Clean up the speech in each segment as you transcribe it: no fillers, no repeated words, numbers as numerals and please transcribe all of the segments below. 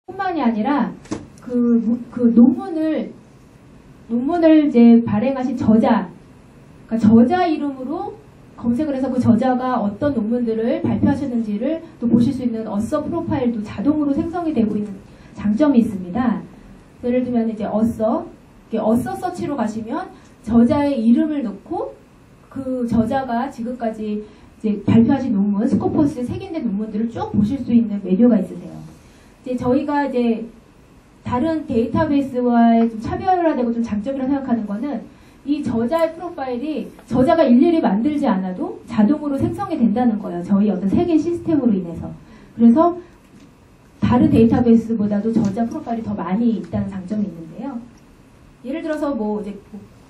뿐만이 아니라 그 논문을 이제 발행하신 저자, 그러니까 저자 이름으로 검색을 해서 그 저자가 어떤 논문들을 발표하셨는지를 또 보실 수 있는 어서 프로파일도 자동으로 생성이 되고 있는 장점이 있습니다. 예를 들면 이제 어서 서치로 가시면 저자의 이름을 넣고 그 저자가 지금까지 이제 발표하신 논문, 스코포스에 새긴된 논문들을 쭉 보실 수 있는 메뉴가 있으세요. 이제 저희가 이제 다른 데이터베이스와의 좀 차별화되고 좀 장점이라고 생각하는 거는 이 저자의 프로파일이 저자가 일일이 만들지 않아도 자동으로 생성이 된다는 거예요. 저희 어떤 새긴 시스템으로 인해서. 그래서 다른 데이터베이스보다도 저자 프로파일이 더 많이 있다는 장점이 있는데요. 예를 들어서 뭐 이제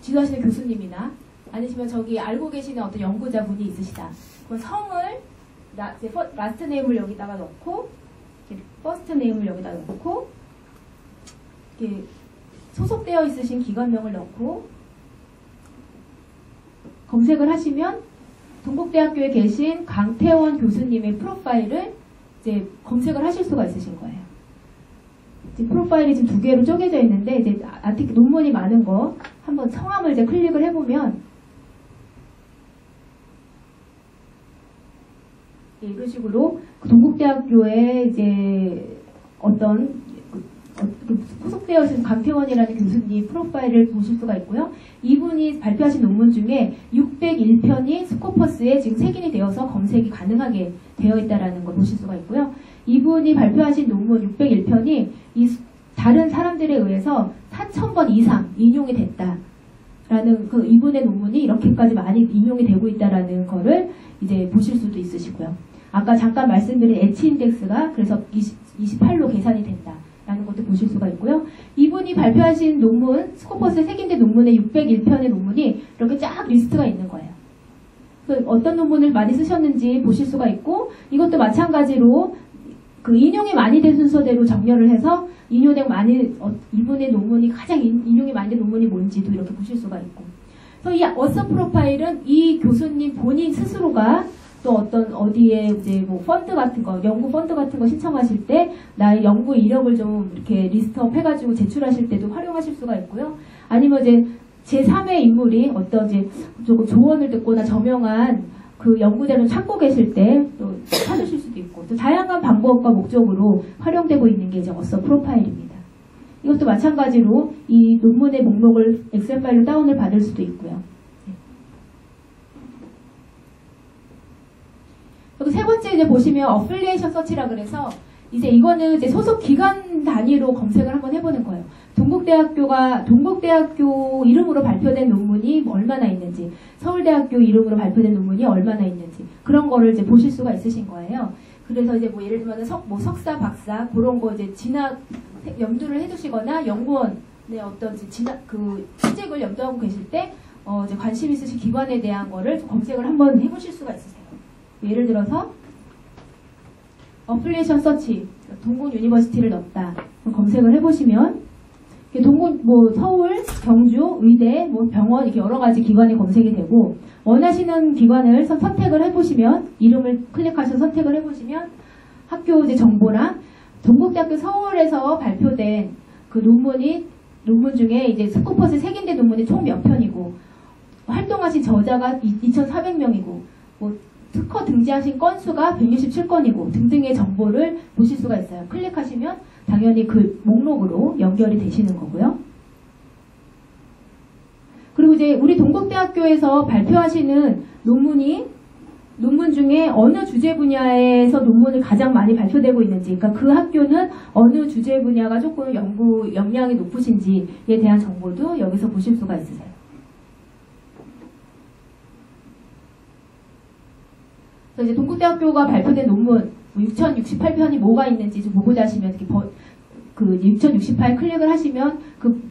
지도하시는 교수님이나 아니시면 저기 알고 계시는 어떤 연구자분이 있으시다. 그럼 성을 라스트 네임을 여기다가 넣고 퍼스트 네임을 여기다 넣고 이렇게 소속되어 있으신 기관명을 넣고 검색을 하시면 동국대학교에 계신 강태원 교수님의 프로파일을 이제 검색을 하실 수가 있으신 거예요. 이제 프로파일이 지금 2개로 쪼개져 있는데 이제 논문이 많은 거 한번 성함을 이제 클릭을 해보면 이런 식으로 동국대학교에 이제 어떤 소속되어 있는 강태원이라는 교수님 프로파일을 보실 수가 있고요. 이분이 발표하신 논문 중에 601편이 스코퍼스에 지금 색인이 되어서 검색이 가능하게 되어 있다는 걸 보실 수가 있고요. 이분이 발표하신 논문 601편이 다른 사람들에 의해서 4,000번 이상 인용이 됐다라는 그 이분의 논문이 이렇게까지 많이 인용이 되고 있다라는 거를 이제 보실 수도 있으시고요. 아까 잠깐 말씀드린 엣지 인덱스가 그래서 28로 계산이 된다. 라는 것도 보실 수가 있고요. 이분이 발표하신 논문, 스코퍼스에 새긴된 논문의 601편의 논문이 이렇게 쫙 리스트가 있는 거예요. 어떤 논문을 많이 쓰셨는지 보실 수가 있고 이것도 마찬가지로 그 인용이 많이 된 순서대로 정렬을 해서 인용된 이분의 논문이 가장 인용이 많이 된 논문이 뭔지도 이렇게 보실 수가 있고. 그래서 이 어서 프로파일은 이 교수님 본인 스스로가 또 어디에 이제 뭐 펀드 같은 거, 연구 펀드 같은 거 신청하실 때 나의 연구 이력을 좀 이렇게 리스트업 해가지고 제출하실 때도 활용하실 수가 있고요. 아니면 이제 제3의 인물이 어떤 이제 조금 조언을 듣거나 저명한 그 연구자를 찾고 계실 때 또 찾으실 수도 있고 또 다양한 방법과 목적으로 활용되고 있는 게 이제 어서 프로파일입니다. 이것도 마찬가지로 이 논문의 목록을 엑셀 파일로 다운을 받을 수도 있고요. 그리고 세 번째 이제 보시면 어플리에이션 서치라 그래서 이제 이거는 이제 소속 기관 단위로 검색을 한번 해보는 거예요. 동국대학교 이름으로 발표된 논문이 얼마나 있는지, 서울대학교 이름으로 발표된 논문이 얼마나 있는지 그런 거를 이제 보실 수가 있으신 거예요. 그래서 이제 뭐 예를 들면 석사, 박사 그런 거 이제 염두를 해두시거나 연구원의 어떤 취직을 염두하고 계실 때 이제 관심 있으신 기관에 대한 거를 검색을 한번 해보실 수가 있으세요. 예를 들어서 어플리에이션 서치 동국 유니버시티를 넣었다. 검색을 해보시면 서울, 경주, 의대, 병원 이렇게 여러 가지 기관이 검색이 되고 원하시는 기관을 선택을 해보시면 이름을 클릭하셔서 선택을 해보시면 학교 이제 정보랑 동국대학교 서울에서 발표된 그 논문 중에 이제 스코퍼스에 새긴된 논문이 총 몇 편이고 활동하신 저자가 2,400명이고 특허 등재하신 건수가 167건이고 등등의 정보를 보실 수가 있어요. 클릭하시면 당연히 그 목록으로 연결이 되시는 거고요. 그리고 이제 우리 동국대학교에서 발표하시는 논문 중에 어느 주제 분야에서 논문을 가장 많이 발표되고 있는지, 그러니까 그 학교는 어느 주제 분야가 조금 연구 역량이 높으신지에 대한 정보도 여기서 보실 수가 있으세요. 그래서 이제 동국대학교가 발표된 논문 6068편이 뭐가 있는지 좀 보고자 하시면 그 6068 클릭을 하시면 그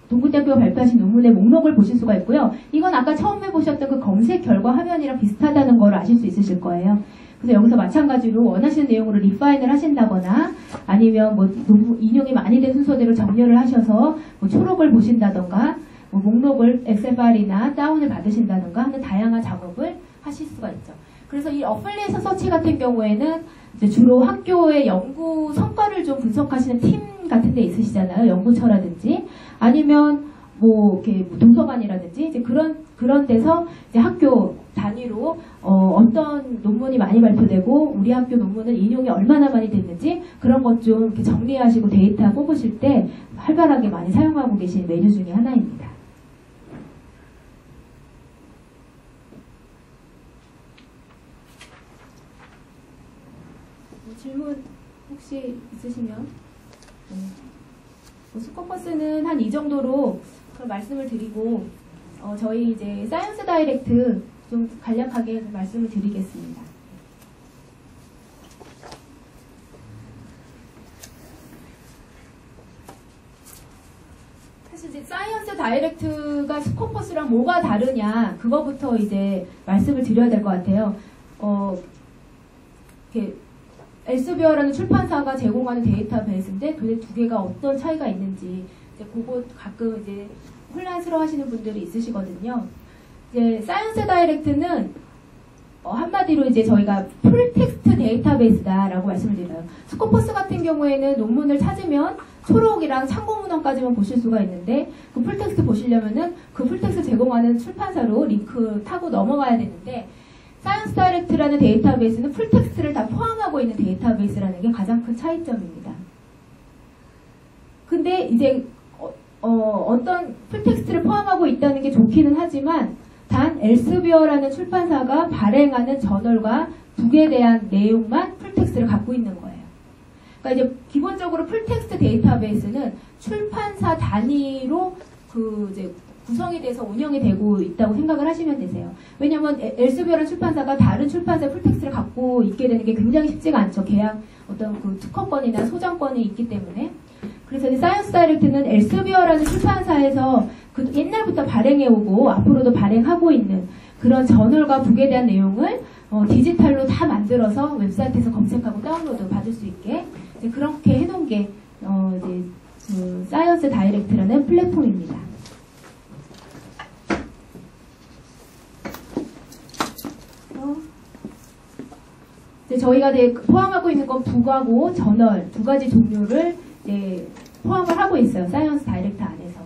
동국대학교가 발표하신 논문의 목록을 보실 수가 있고요. 이건 아까 처음 해보셨던 그 검색 결과 화면이랑 비슷하다는 걸 아실 수 있으실 거예요. 그래서 여기서 마찬가지로 원하시는 내용으로 리파인을 하신다거나 아니면 논문 인용이 많이 된 순서대로 정렬을 하셔서 초록을 보신다던가 목록을 엑셀 파일이나 다운을 받으신다던가 하는 다양한 작업을 하실 수가 있죠. 그래서 이 어플리에이션 서치 같은 경우에는 이제 주로 학교의 연구 성과를 좀 분석하시는 팀 같은 데 있으시잖아요. 연구처라든지 아니면 뭐 이렇게 도서관이라든지 이제 그런 데서 이제 학교 단위로 어떤 논문이 많이 발표되고 우리 학교 논문은 인용이 얼마나 많이 됐는지 그런 것 좀 이렇게 정리하시고 데이터 뽑으실 때 활발하게 많이 사용하고 계신 메뉴 중에 하나입니다. 질문 혹시 있으시면 스코퍼스는 한 이 정도로 말씀을 드리고 저희 이제 사이언스 다이렉트 좀 간략하게 말씀을 드리겠습니다. 사실 이제 사이언스 다이렉트가 스코퍼스랑 뭐가 다르냐 그거부터 이제 말씀을 드려야 될 것 같아요. 이렇게 엘스비어라는 출판사가 제공하는 데이터베이스인데 도대체 두 개가 어떤 차이가 있는지 이제 그거 가끔 이제 혼란스러워하시는 분들이 있으시거든요. 이제 사이언스 다이렉트는 한마디로 이제 저희가 풀텍스트 데이터베이스다라고 말씀을 드려요. 스코퍼스 같은 경우에는 논문을 찾으면 초록이랑 참고 문헌까지만 보실 수가 있는데 그 풀텍스트 보시려면은 그 풀텍스트 제공하는 출판사로 링크 타고 넘어가야 되는데 사이언스 다이렉트라는 데이터베이스는 풀텍스트를 다 포함하고 있는 데이터베이스라는 게 가장 큰 차이점입니다. 근데 이제 어떤 풀텍스트를 포함하고 있다는 게 좋기는 하지만 단 엘스비어라는 출판사가 발행하는 저널과 북에 대한 내용만 풀텍스트를 갖고 있는 거예요. 그러니까 이제 기본적으로 풀텍스트 데이터베이스는 출판사 단위로 이제 구성이 돼서 운영이 되고 있다고 생각을 하시면 되세요. 왜냐하면 엘스비어라는 출판사가 다른 출판사의 풀텍스트를 갖고 있게 되는 게 굉장히 쉽지가 않죠. 계약 어떤 그 특허권이나 소장권이 있기 때문에. 그래서 이 사이언스 다이렉트는 엘스비어라는 출판사에서 그 옛날부터 발행해오고 앞으로도 발행하고 있는 그런 저널과 북에 대한 내용을 디지털로 다 만들어서 웹사이트에서 검색하고 다운로드 받을 수 있게 이제 그렇게 해놓은 게 이제 사이언스 다이렉트라는 플랫폼입니다. 이제 저희가 포함하고 있는 건 북하고 저널 두 가지 종류를 포함을 하고 있어요. 사이언스 다이렉트 안에서.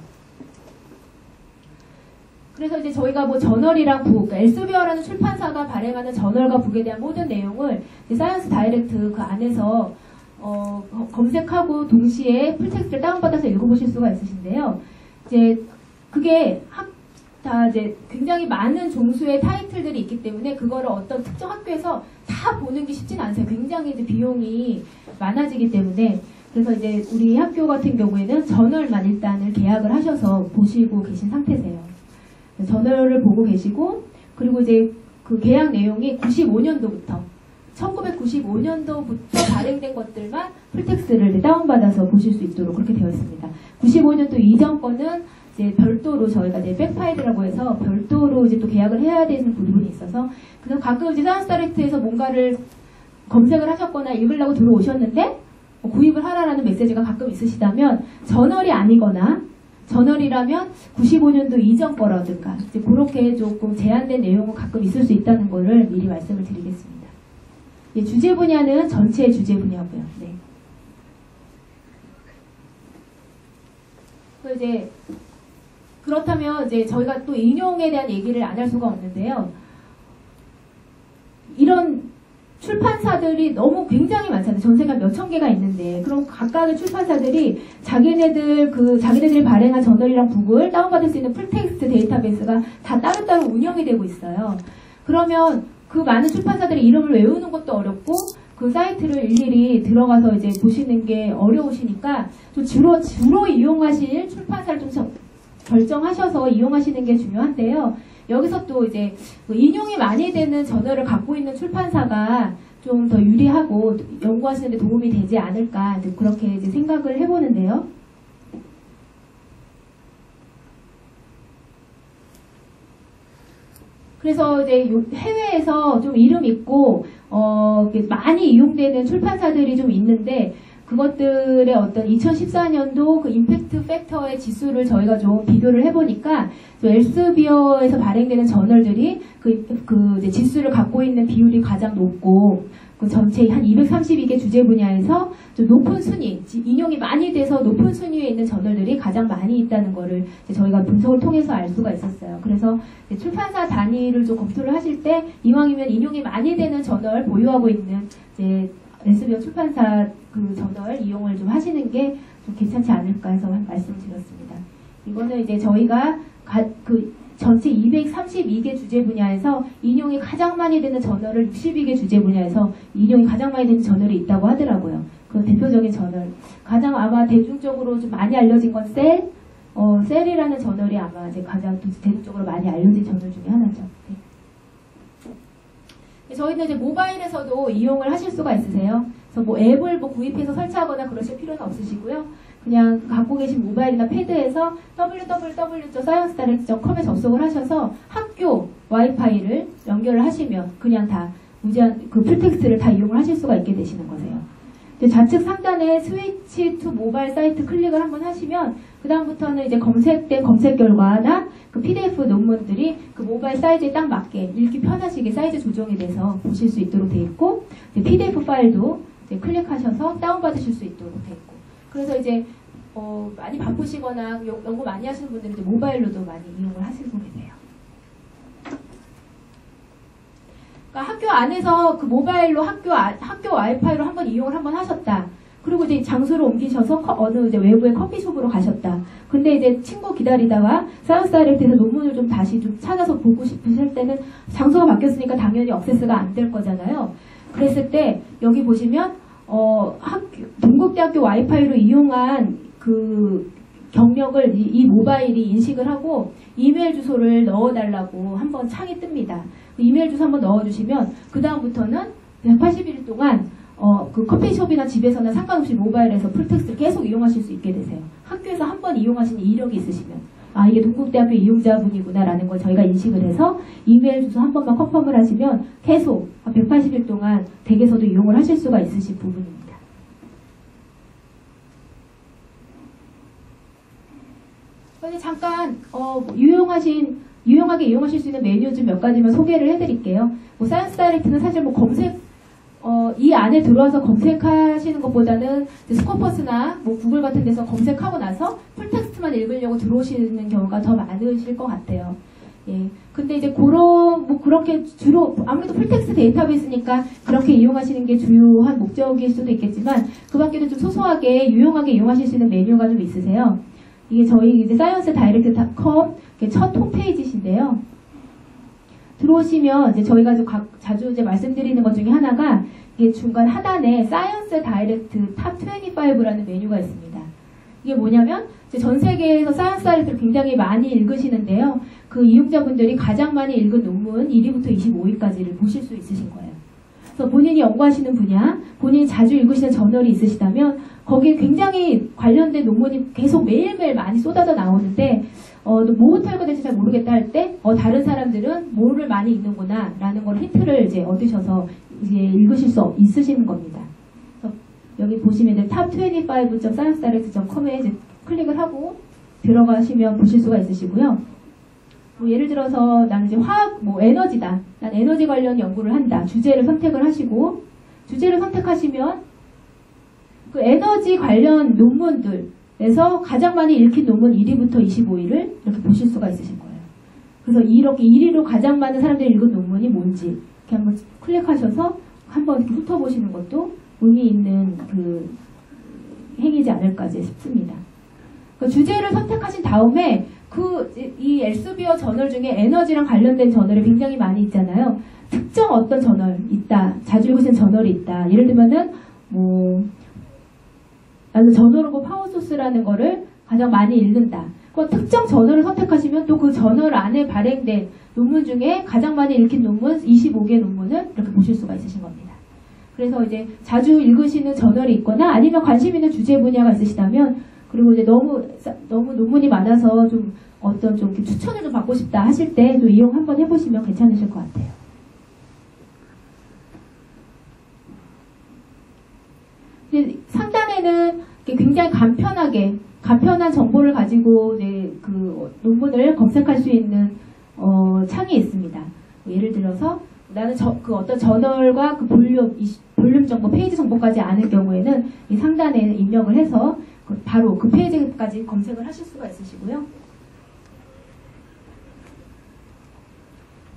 그래서 이제 저희가 뭐 저널이랑 북, 엘스비어라는 출판사가 발행하는 저널과 북에 대한 모든 내용을 사이언스 다이렉트 그 안에서 검색하고 동시에 풀텍스트를 다운받아서 읽어보실 수가 있으신데요. 이제 그게 다 이제 굉장히 많은 종수의 타이틀들이 있기 때문에 그거를 어떤 특정 학교에서 다 보는 게 쉽진 않아요. 굉장히 이제 비용이 많아지기 때문에 그래서 이제 우리 학교 같은 경우에는 저널만 일단은 계약을 하셔서 보시고 계신 상태세요. 저널을 보고 계시고 그리고 이제 그 계약 내용이 1995년도부터 발행된 것들만 풀텍스트를 다운받아서 보실 수 있도록 그렇게 되어 있습니다. 95년도 이전 거는 이제 별도로 저희가 이제 백파일이라고 해서 별도로 이제 또 계약을 해야 되는 부분이 있어서 그래서 가끔 이제 사이언스 다이렉트에서 뭔가를 검색을 하셨거나 읽으려고 들어오셨는데 구입을 하라라는 메시지가 가끔 있으시다면 저널이 아니거나 저널이라면 95년도 이전 거라든가 이제 그렇게 조금 제한된 내용은 가끔 있을 수 있다는 거를 미리 말씀을 드리겠습니다. 예, 주제 분야는 전체 주제 분야고요. 네. 이제 그렇다면 이제 저희가 또 인용에 대한 얘기를 안 할 수가 없는데요. 이런 출판사들이 너무 굉장히 많잖아요. 전 세계 몇천 개가 있는데 그럼 각각의 출판사들이 자기네들이 발행한 저널이랑 북을 다운받을 수 있는 풀텍스트 데이터베이스가 다 따로따로 운영이 되고 있어요. 그러면 그 많은 출판사들의 이름을 외우는 것도 어렵고 그 사이트를 일일이 들어가서 이제 보시는 게 어려우시니까 좀 주로 이용하실 출판사를 좀 결정하셔서 이용하시는 게 중요한데요. 여기서 또 이제 인용이 많이 되는 저널을 갖고 있는 출판사가 좀 더 유리하고 연구하시는 데 도움이 되지 않을까 이제 그렇게 이제 생각을 해보는데요. 그래서 이제 해외에서 좀 이름 있고 많이 이용되는 출판사들이 좀 있는데 그것들의 어떤 2014년도 그 임팩트 팩터의 지수를 저희가 좀 비교를 해보니까 엘스비어에서 발행되는 저널들이 이제 지수를 갖고 있는 비율이 가장 높고 그 전체 한 232개 주제 분야에서 좀 높은 순위, 인용이 많이 돼서 높은 순위에 있는 저널들이 가장 많이 있다는 거를 저희가 분석을 통해서 알 수가 있었어요. 그래서 출판사 단위를 좀 검토를 하실 때 이왕이면 인용이 많이 되는 저널 보유하고 있는 이제 엘스비어 출판사 그 저널 이용을 좀 하시는 게 좀 괜찮지 않을까 해서 말씀을 드렸습니다. 이거는 이제 저희가 그 전체 232개 주제 분야에서 인용이 가장 많이 되는 저널을 62개 주제 분야에서 인용이 가장 많이 되는 저널이 있다고 하더라고요. 그 대표적인 저널. 가장 아마 대중적으로 좀 많이 알려진 건 셀이라는 저널이 아마 이제 가장 대중적으로 많이 알려진 저널 중에 하나죠. 네. 저희는 이제 모바일에서도 이용을 하실 수가 있으세요. 그래서 뭐 앱을 뭐 구입해서 설치하거나 그러실 필요는 없으시고요. 그냥 갖고 계신 모바일이나 패드에서 www.sciencedirect.com에 접속을 하셔서 학교 와이파이를 연결을 하시면 그냥 다 무제한 그 풀텍스트를 다 이용을 하실 수가 있게 되시는 거세요. 좌측 상단에 스위치 투 모바일 사이트 클릭을 한번 하시면 그 다음부터는 이제 검색된 검색 결과나 그 PDF 논문들이 그 모바일 사이즈에 딱 맞게 읽기 편하시게 사이즈 조정이 돼서 보실 수 있도록 되어 있고 PDF 파일도 이제 클릭하셔서 다운받으실 수 있도록 되어 있고 그래서 이제 많이 바쁘시거나 연구 많이 하시는 분들은 이제 모바일로도 많이 이용을 하시고 계세요. 그러니까 학교 안에서 그 모바일로 학교 와이파이로 한번 이용을 한번 하셨다. 그리고 이제 장소를 옮기셔서 어느 이제 외부의 커피숍으로 가셨다. 근데 이제 친구 기다리다가 사이언스 다이렉트에서 논문을 좀 다시 좀 찾아서 보고 싶으실 때는 장소가 바뀌었으니까 당연히 액세스가 안 될 거잖아요. 그랬을 때 여기 보시면 동국대학교 와이파이로 이용한 그 경력을 이 모바일이 인식을 하고 이메일 주소를 넣어달라고 한번 창이 뜹니다. 이메일 주소 한번 넣어주시면 그 다음부터는 180일 동안 그 커피숍이나 집에서는 상관없이 모바일에서 풀텍스트를 계속 이용하실 수 있게 되세요. 학교에서 한번 이용하신 이력이 있으시면 아 이게 동국대학교 이용자분이구나 라는 걸 저희가 인식을 해서 이메일 주소 한 번만 컨펌을 하시면 계속 180일 동안 댁에서도 이용을 하실 수가 있으신 부분입니다. 근데 잠깐 유용하게 이용하실 수 있는 메뉴 좀 몇 가지만 소개를 해드릴게요. 뭐 사이언스 다이렉트는 사실 뭐 검색 이 안에 들어와서 검색하시는 것보다는 스코퍼스나 뭐 구글 같은 데서 검색하고 나서 풀텍스트만 읽으려고 들어오시는 경우가 더 많으실 것 같아요. 예. 근데 이제 그렇게 주로 아무래도 풀텍스트 데이터베이스니까 그렇게 이용하시는 게 주요한 목적일 수도 있겠지만 그 밖에도 좀 소소하게 유용하게 이용하실 수 있는 메뉴가 좀 있으세요. 이게 저희 이제 sciencedirect.com 첫 홈페이지신데요. 들어오시면 이제 저희가 자주 이제 말씀드리는 것 중에 하나가 이게 중간 하단에 Science Direct Top 25라는 메뉴가 있습니다. 이게 뭐냐면 이제 전 세계에서 Science Direct를 굉장히 많이 읽으시는데요. 그 이용자분들이 가장 많이 읽은 논문 1위부터 25위까지를 보실 수 있으신 거예요. 그래서 본인이 연구하시는 분야, 본인이 자주 읽으시는 저널이 있으시다면 거기에 굉장히 관련된 논문이 계속 매일매일 많이 쏟아져 나오는데 뭐부터 읽어야 될지 잘 모르겠다 할 때 다른 사람들은 뭐를 많이 읽는구나 라는 걸 힌트를 이제 얻으셔서 이제 읽으실 수 있으시는 겁니다. 여기 보시면 top25.sciencedirect.com에 이제 클릭을 하고 들어가시면 보실 수가 있으시고요. 뭐 예를 들어서 나는 이제 화학, 에너지다. 난 에너지 관련 연구를 한다. 주제를 선택을 하시고 주제를 선택하시면 그 에너지 관련 논문들에서 가장 많이 읽힌 논문 1위부터 25위를 이렇게 보실 수가 있으신 거예요. 그래서 이렇게 1위로 가장 많은 사람들이 읽은 논문이 뭔지 이렇게 한번 클릭하셔서 한번 이렇게 훑어보시는 것도 의미 있는 그 행위지 않을까 싶습니다. 그 주제를 선택하신 다음에 이 엘스비어 저널 중에 에너지랑 관련된 저널이 굉장히 많이 있잖아요. 특정 어떤 저널 있다. 자주 읽으시는 저널이 있다. 예를 들면은 나는 저널 오브 파워소스라는 거를 가장 많이 읽는다. 그 특정 저널을 선택하시면 또 그 저널 안에 발행된 논문 중에 가장 많이 읽힌 논문 25개 논문을 이렇게 보실 수가 있으신 겁니다. 그래서 이제 자주 읽으시는 저널이 있거나 아니면 관심 있는 주제 분야가 있으시다면 그리고 이제 너무 논문이 많아서 좀 추천을 좀 받고 싶다 하실 때 또 이용 한번 해보시면 괜찮으실 것 같아요. 상단에 상단에는 굉장히 간편한 정보를 가지고 이제 그 논문을 검색할 수 있는 창이 있습니다. 예를 들어서 나는 그 어떤 저널과 그 볼륨 정보, 페이지 정보까지 아는 경우에는 이 상단에 입력을 해서 바로 그 페이지까지 검색을 하실 수가 있으시고요.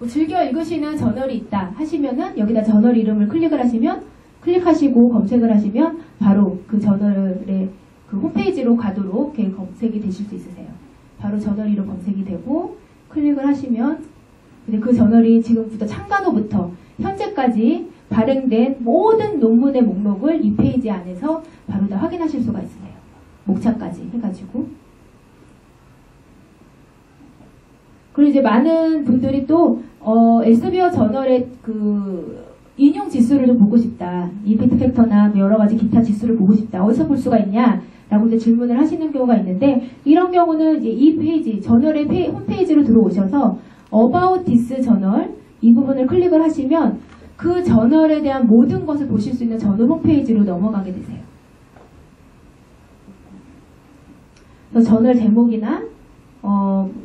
즐겨 읽으시는 저널이 있다 하시면은 여기다 저널 이름을 클릭하시고 검색을 하시면 바로 그 저널의 그 홈페이지로 가도록 검색이 되실 수 있으세요. 바로 저널 이름 검색이 되고 클릭을 하시면 근데 그 저널이 지금부터 창간호부터 현재까지 발행된 모든 논문의 목록을 이 페이지 안에서 바로 다 확인하실 수가 있으세요. 목차까지 해가지고. 그리고 이제 많은 분들이 또 엘세비어 저널의 그 인용 지수를 좀 보고 싶다. 임팩트 팩터나 여러 가지 기타 지수를 보고 싶다. 어디서 볼 수가 있냐? 라고 이제 질문을 하시는 경우가 있는데 이런 경우는 이제 이 페이지, 저널의 홈페이지로 들어오셔서 About this 저널 이 부분을 클릭을 하시면 그 저널에 대한 모든 것을 보실 수 있는 저널 홈페이지로 넘어가게 되세요. 그래서 저널 제목이나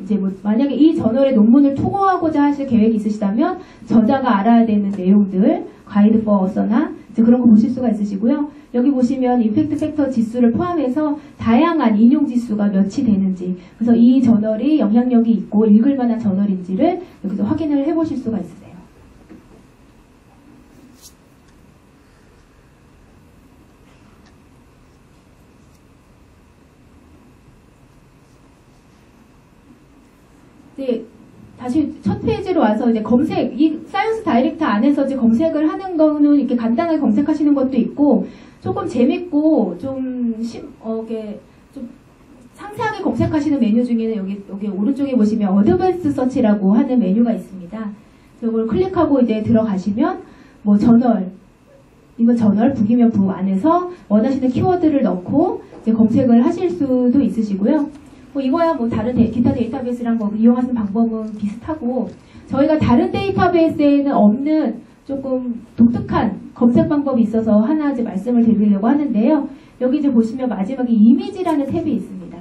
이제 뭐 만약에 이 저널의 논문을 투고하고자 하실 계획이 있으시다면 저자가 알아야 되는 내용들, 가이드 포 어서나 이제 그런 거 보실 수가 있으시고요. 여기 보시면 임팩트 팩터 지수를 포함해서 다양한 인용 지수가 몇이 되는지, 그래서 이 저널이 영향력이 있고 읽을 만한 저널인지를 여기서 확인을 해보실 수가 있으세요. 이제 다시 첫 페이지로 와서 이제 검색, 이 사이언스 다이렉트 안에서 이제 검색을 하는 거는 이렇게 간단하게 검색하시는 것도 있고, 조금 재밌고 이게 좀 상세하게 검색하시는 메뉴 중에는 여기 오른쪽에 보시면 어드밴스 서치라고 하는 메뉴가 있습니다. 이걸 클릭하고 이제 들어가시면 뭐 이건 저널, 북이면 북 안에서 원하시는 키워드를 넣고 이제 검색을 하실 수도 있으시고요. 뭐 이거야 뭐 다른 기타 데이터베이스랑 뭐 이용하시는 방법은 비슷하고, 저희가 다른 데이터베이스에는 없는 조금 독특한 검색 방법이 있어서 하나 이제 말씀을 드리려고 하는데요. 여기 이제 보시면 마지막에 이미지라는 탭이 있습니다.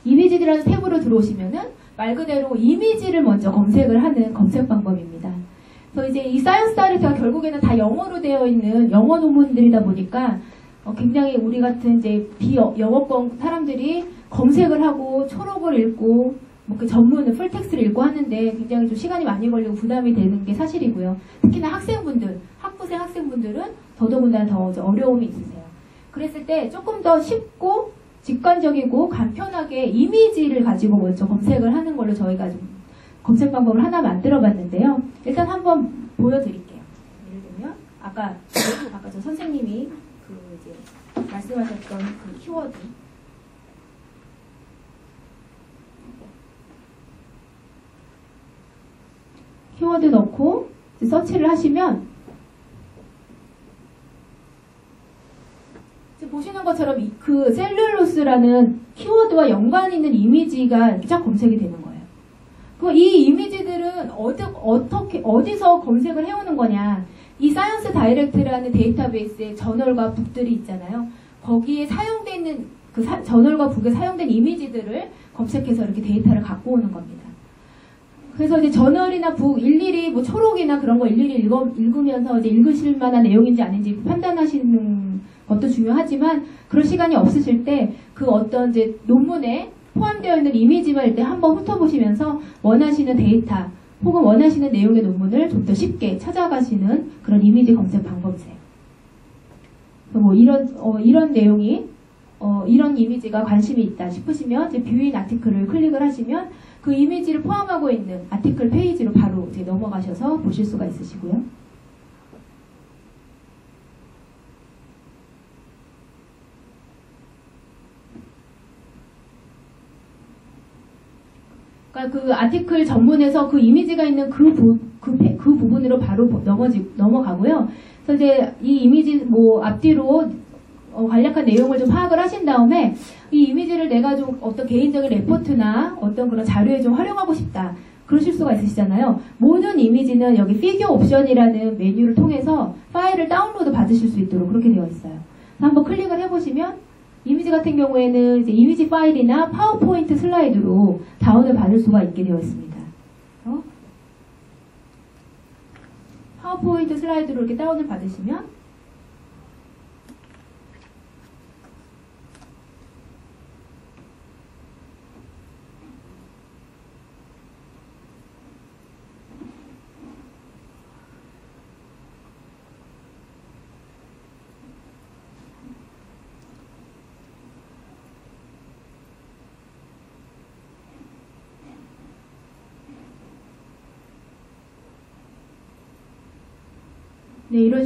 이미지라는 탭으로 들어오시면은 말 그대로 이미지를 먼저 검색을 하는 검색 방법입니다. 그래서 이제 이 사이언스 다이렉트가 결국에는 다 영어로 되어 있는 영어 논문들이다 보니까 굉장히 우리 같은 이제 비영어권 사람들이 검색을 하고 초록을 읽고 뭐 그 전문을 풀텍스트를 읽고 하는데 굉장히 좀 시간이 많이 걸리고 부담이 되는 게 사실이고요. 특히나 학부생 학생분들은 더더군다나 더 어려움이 있으세요. 그랬을 때 조금 더 쉽고 직관적이고 간편하게 이미지를 가지고 먼저 검색을 하는 걸로 저희가 좀 검색 방법을 하나 만들어 봤는데요. 일단 한번 보여드릴게요. 예를 들면 아까 저 선생님이 이제 말씀하셨던 그 키워드 넣고 서치를 하시면 보시는 것처럼 그 셀룰로스라는 키워드와 연관 있는 이미지가 이렇게 쫙 검색이 되는 거예요. 그럼 이 이미지들은 어디서 검색을 해오는 거냐? 이 사이언스 다이렉트라는 데이터베이스의 저널과 북들이 있잖아요. 거기에 사용되어 있는 그 저널과 북에 사용된 이미지들을 검색해서 이렇게 데이터를 갖고 오는 겁니다. 그래서 이제 저널이나 북 일일이 뭐 초록이나 그런 거 일일이 읽으면서 이제 읽으실 만한 내용인지 아닌지 판단하시는 것도 중요하지만, 그럴 시간이 없으실 때 그 어떤 이제 논문에 포함되어 있는 이미지만 일단 한번 훑어보시면서 원하시는 데이터 혹은 원하시는 내용의 논문을 좀 더 쉽게 찾아가시는 그런 이미지 검색 방법이세요. 뭐 이런 내용이 이런 이미지가 관심이 있다 싶으시면 이제 뷰인 아티클을 클릭을 하시면 그 이미지를 포함하고 있는 아티클 페이지로 바로 이제 넘어가셔서 보실 수가 있으시고요. 그러니까 그 아티클 전문에서 그 이미지가 있는 그 부분으로 바로 넘어가고요. 그래서 이제 이 이미지 뭐 앞뒤로 간략한 내용을 좀 파악을 하신 다음에 이 이미지를 내가 좀 어떤 개인적인 레포트나 어떤 그런 자료에 좀 활용하고 싶다. 그러실 수가 있으시잖아요. 모든 이미지는 여기 피규어 옵션이라는 메뉴를 통해서 파일을 다운로드 받으실 수 있도록 그렇게 되어 있어요. 한번 클릭을 해보시면 이미지 같은 경우에는 이제 이미지 파일이나 파워포인트 슬라이드로 다운을 받을 수가 있게 되어 있습니다. 파워포인트 슬라이드로 이렇게 다운을 받으시면 네, 이런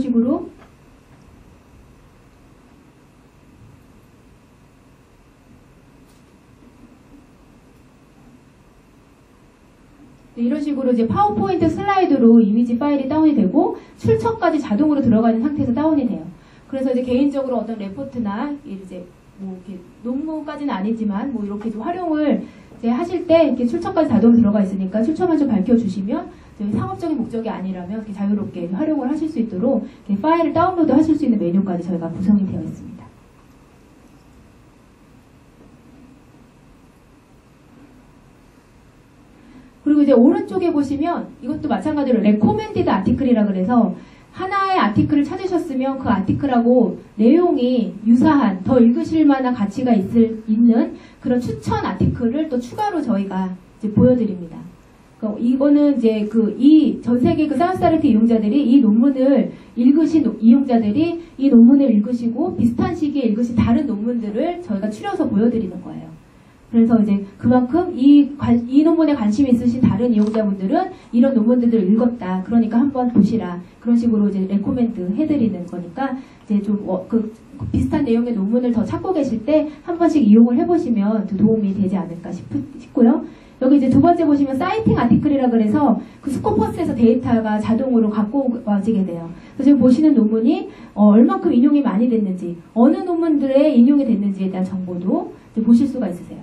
식으로 이제 파워포인트 슬라이드로 이미지 파일이 다운이 되고 출처까지 자동으로 들어가는 상태에서 다운이 돼요. 그래서 이제 개인적으로 어떤 레포트나 이제 뭐 이렇게 논문까지는 아니지만 뭐 이렇게 좀 활용을 이제 하실 때 이렇게 출처까지 자동 들어가 있으니까 출처만 좀 밝혀주시면 상업적인 목적이 아니라면 이렇게 자유롭게 활용을 하실 수 있도록 파일을 다운로드 하실 수 있는 메뉴까지 저희가 구성이 되어 있습니다. 그리고 이제 오른쪽에 보시면 이것도 마찬가지로 레코멘디드 아티클이라 그래서 하나의 아티클을 찾으셨으면 그 아티클하고 내용이 유사한 더 읽으실 만한 가치가 있는 그런 추천 아티클을 또 추가로 저희가 이제 보여드립니다. 이거는 이제 전 세계 사이언스 다이렉트 이용자들이 이 논문을 읽으신 이용자들이 이 논문을 읽으시고 비슷한 시기에 읽으신 다른 논문들을 저희가 추려서 보여드리는 거예요. 그래서 이제 그만큼 이 논문에 관심이 있으신 다른 이용자분들은 이런 논문들을 읽었다. 그러니까 한번 보시라. 그런 식으로 이제 레코멘드 해드리는 거니까 이제 좀 비슷한 내용의 논문을 더 찾고 계실 때 한 번씩 이용을 해보시면 도움이 되지 않을까 싶고요. 여기 이제 두 번째 보시면 사이팅 아티클이라 그래서 그 스코퍼스에서 데이터가 자동으로 갖고 와지게 돼요. 그래서 지금 보시는 논문이 얼만큼 인용이 많이 됐는지, 어느 논문들에 인용이 됐는지에 대한 정보도 보실 수가 있으세요.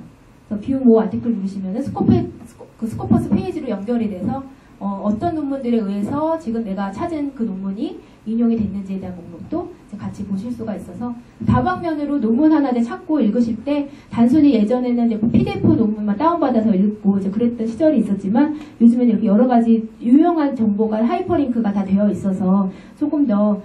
그래서 뷰 모 아티클 누르시면 스코퍼스 페이지로 연결이 돼서 어떤 논문들에 의해서 지금 내가 찾은 그 논문이 인용이 됐는지에 대한 목록도 같이 보실 수가 있어서 다방면으로 논문 하나 찾고 읽으실 때 단순히 예전에는 PDF 논문만 다운받아서 읽고 이제 그랬던 시절이 있었지만 요즘에는 이렇게 여러 가지 유용한 정보가 하이퍼링크가 다 되어 있어서 조금 더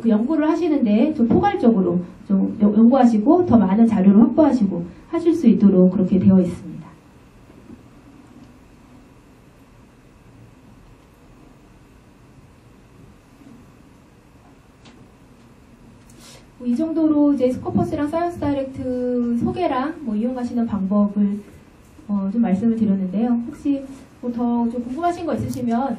연구를 하시는데 좀 포괄적으로 좀 연구하시고 더 많은 자료를 확보하시고 하실 수 있도록 그렇게 되어 있습니다. 이 정도로 이제 스코퍼스랑 사이언스 다이렉트 소개랑 이용하시는 방법을 좀 말씀을 드렸는데요. 혹시 더 좀 궁금하신 거 있으시면